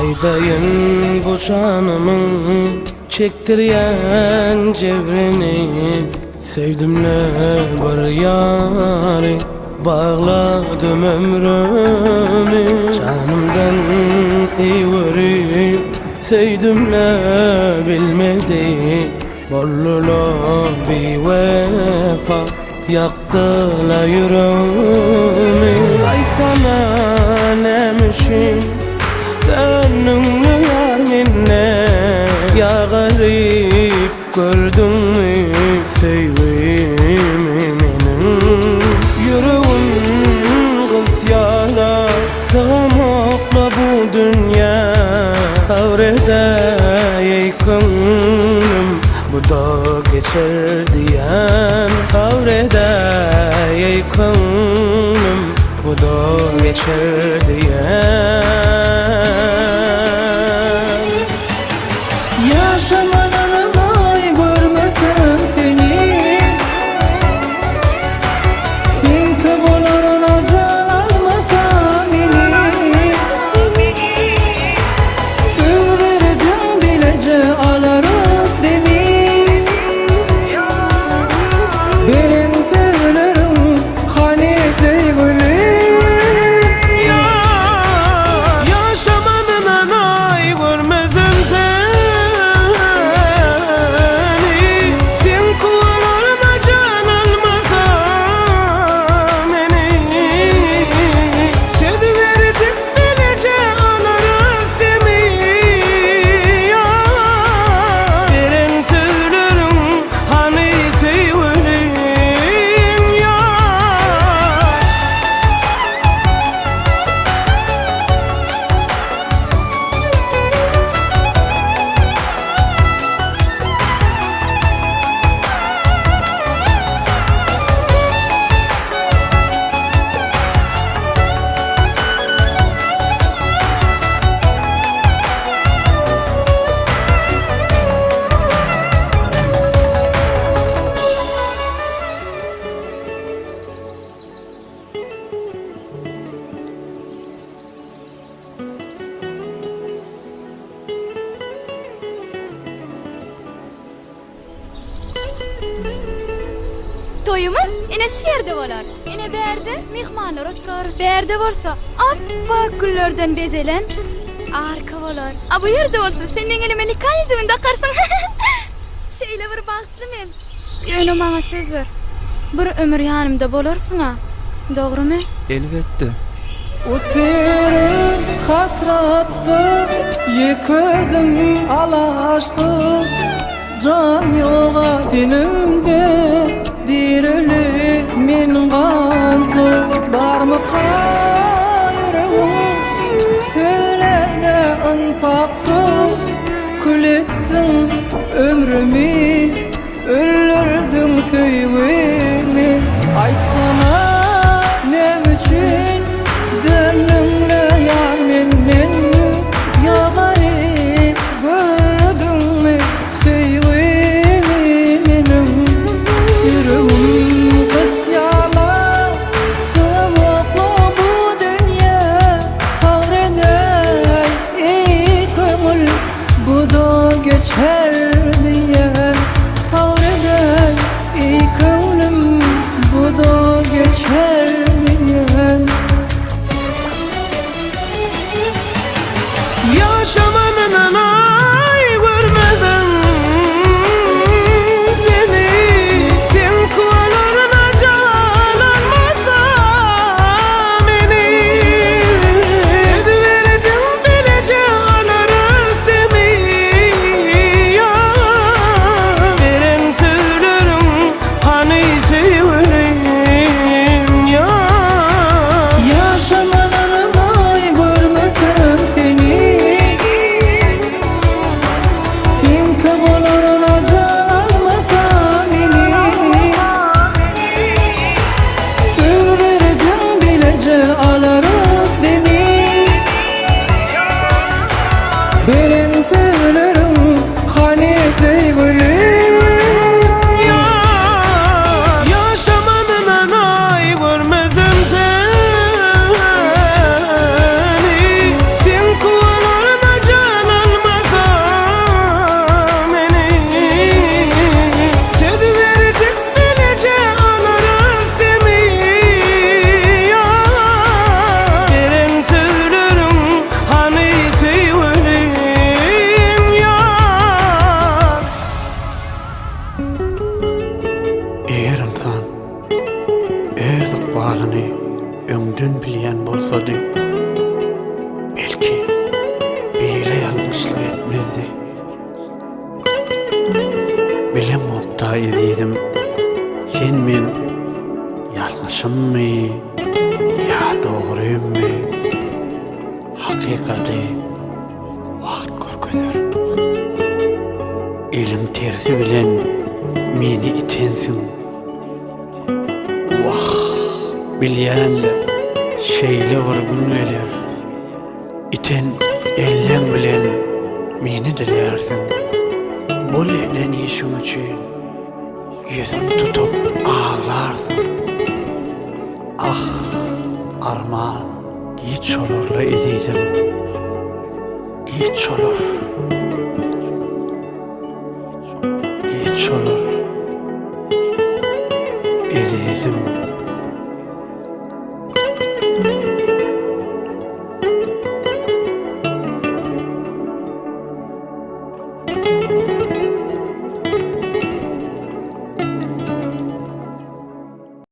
Haydayın bu canımın çektiryen cevrini, sevdimle bir yari bağladım ömrümü. Canımdan ivri sevdimle bilmedi, bollula bir vefa yaktıla yüreğimi. Ay sana nemişim dönümlü yar minne, ya garip gördün mü sevgimi menin. Yüreğim kısyana sığmakla bu dünya, sabredey könlüm bu da geçer diyen, sabredey könlüm bu da geçer diyen. Yaşamanı görmesem seni, sen kıvılarına can almasam beni. Söz verdim bilece alarız demin, benim sözlerim hani sevgilim. Toyumuz ine şu yerde bolar. Ine berde mihmanlar oturar. Berde bolsa appak güllerden bezelen arka bolar. A bu yerde bolsa senin elime likan yüzüğünü takarsın. Şeyle bir baktlı mıyım? Öyle bana söz ver. Bir ömür yanımda bolarsın ha. Doğru mu? Elbette. Oturup hasrattı, yıkızım alaştı. Can yoga dilimde, dirilik min gansı. Var mı kayrım, söylede insapsın. Kül ettin ömrümü, öldürdün sevgimi. Aytsana ne için dönümle yar menin, ya garip gördün mü sevgimi menin. Yüreğim kısyana sığmakla bu dünya, sabredey iyi köngül bu da geçer diye, sabredey iyi köngül sorarlar ediydim. Sen men yalmışymmy, ya doğruyummy? Hakikaty wagt görkezler. Elim tersi bilen meni itensin. Vah, bilýänle şeýle bir gün geler. İten ellen bilen meni dilersin. Bol eden işim üçün yüzümü tutup ağlarsın. Ah, armağan, hiç olurla ediydim. Hiç olur.